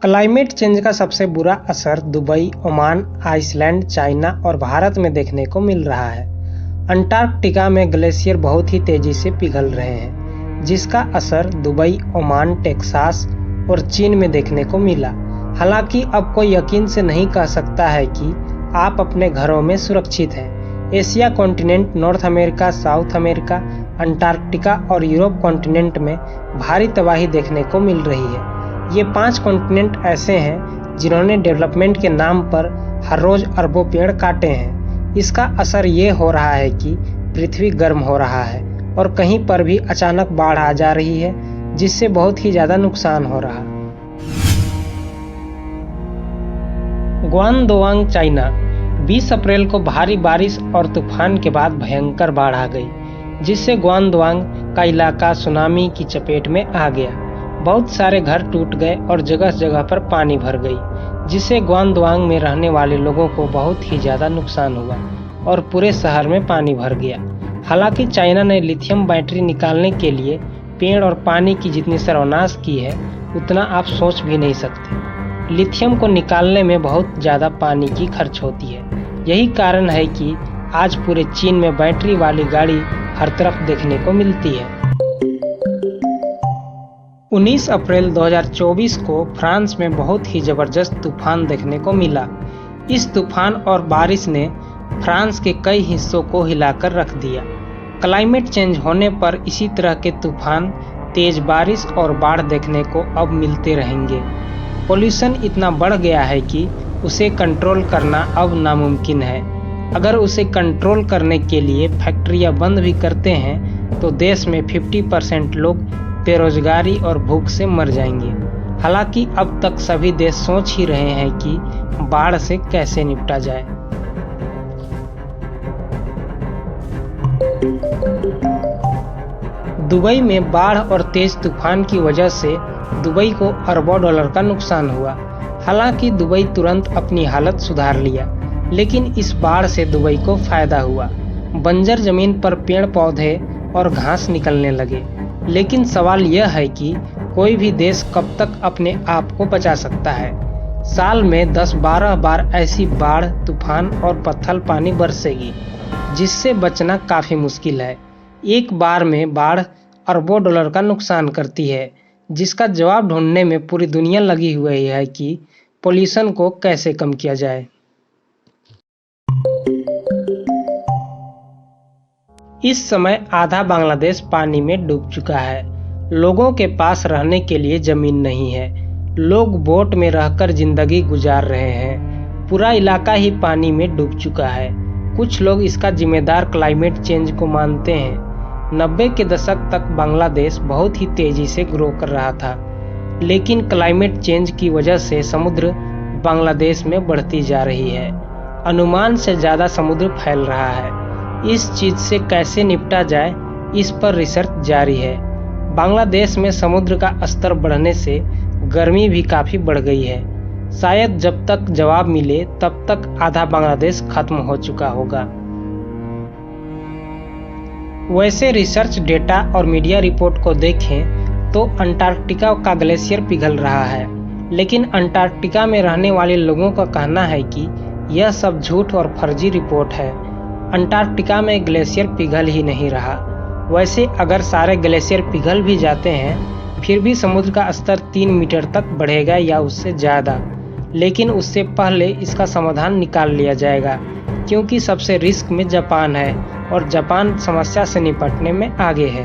Climate change का सबसे बुरा असर दुबई, ओमान, आइसलैंड, चाइना और भारत में देखने को मिल रहा है। अंटार्कटिका में ग्लेशियर बहुत ही तेजी से पिघल रहे हैं, जिसका असर दुबई, ओमान, टेक्सास और चीन में देखने को मिला। हालांकि अब कोई यकीन से नहीं कह सकता है कि आप अपने घरों में सुरक्षित हैं। Asia continent, north America, south America, Antarctica और यूरोप कॉन्टिनेंट में भारी तबाही देखने को मिल रही है। ये 5 कॉन्टिनेंट ऐसे हैं जिन्होंने डेवलपमेंट के नाम पर हर रोज अरबों पेड़ काटे हैं। इसका असर ये हो रहा है कि पृथ्वी गर्म हो रहा है और कहीं पर भी अचानक बाढ़ आ जा रही है, जिससे बहुत ही ज्यादा नुकसान हो रहा है। ग्वांगडोंग, चाइना। 20 अप्रैल को भारी बारिश और तूफान के बाद भयंकर बाढ़ आ गई, जिससे ग्वांगडोंग का इलाका सुनामी की चपेट में आ गया। बहुत सारे घर टूट गए और जगह जगह पर पानी भर गई, जिससे ग्वांगडोंग में रहने वाले लोगों को बहुत ही ज्यादा नुकसान हुआ और पूरे शहर में पानी भर गया। हालांकि चाइना ने लिथियम बैटरी निकालने के लिए पेड़ और पानी की जितनी सर्वनाश की है, उतना आप सोच भी नहीं सकते। लिथियम को निकालने में बहुत ज़्यादा पानी की खर्च होती है। यही कारण है कि आज पूरे चीन में बैटरी वाली गाड़ी हर तरफ देखने को मिलती है। 19 अप्रैल 2024 को फ्रांस में बहुत ही ज़बरदस्त तूफान देखने को मिला। इस तूफान और बारिश ने फ्रांस के कई हिस्सों को हिलाकर रख दिया। क्लाइमेट चेंज होने पर इसी तरह के तूफान, तेज बारिश और बाढ़ देखने को अब मिलते रहेंगे। पोल्यूशन इतना बढ़ गया है कि उसे कंट्रोल करना अब नामुमकिन है। अगर उसे कंट्रोल करने के लिए फैक्ट्रियां बंद भी करते हैं तो देश में 50% लोग बेरोजगारी और भूख से मर जाएंगे। हालांकि अब तक सभी देश सोच ही रहे हैं कि बाढ़ से कैसे निपटा जाए। दुबई में बाढ़ और तेज तूफान की वजह से दुबई को अरबों डॉलर का नुकसान हुआ। हालांकि दुबई तुरंत अपनी हालत सुधार लिया, लेकिन इस बाढ़ से दुबई को फायदा हुआ। बंजर जमीन पर पेड़ पौधे और घास निकलने लगे। लेकिन सवाल यह है कि कोई भी देश कब तक अपने आप को बचा सकता है। साल में 10-12 बार ऐसी बाढ़, तूफान और पत्थर पानी बरसेगी, जिससे बचना काफ़ी मुश्किल है। एक बार में बाढ़ अरबों डॉलर का नुकसान करती है, जिसका जवाब ढूंढने में पूरी दुनिया लगी हुई है कि पोल्यूशन को कैसे कम किया जाए। इस समय आधा बांग्लादेश पानी में डूब चुका है। लोगों के पास रहने के लिए जमीन नहीं है। लोग बोट में रहकर जिंदगी गुजार रहे हैं। पूरा इलाका ही पानी में डूब चुका है। कुछ लोग इसका जिम्मेदार क्लाइमेट चेंज को मानते हैं। 90 के दशक तक बांग्लादेश बहुत ही तेजी से ग्रो कर रहा था, लेकिन क्लाइमेट चेंज की वजह से समुद्र बांग्लादेश में बढ़ती जा रही है। अनुमान से ज़्यादा समुद्र फैल रहा है। इस चीज़ से कैसे निपटा जाए, इस पर रिसर्च जारी है। बांग्लादेश में समुद्र का स्तर बढ़ने से गर्मी भी काफ़ी बढ़ गई है। शायद जब तक जवाब मिले तब तक आधा बांग्लादेश खत्म हो चुका होगा। वैसे रिसर्च डेटा और मीडिया रिपोर्ट को देखें तो अंटार्कटिका का ग्लेशियर पिघल रहा है, लेकिन अंटार्कटिका में रहने वाले लोगों का कहना है कि यह सब झूठ और फर्जी रिपोर्ट है। अंटार्कटिका में ग्लेशियर पिघल ही नहीं रहा। वैसे अगर सारे ग्लेशियर पिघल भी जाते हैं, फिर भी समुद्र का स्तर 3 मीटर तक बढ़ेगा या उससे ज़्यादा। लेकिन उससे पहले इसका समाधान निकाल लिया जाएगा, क्योंकि सबसे रिस्क में जापान है और जापान समस्या से निपटने में आगे है।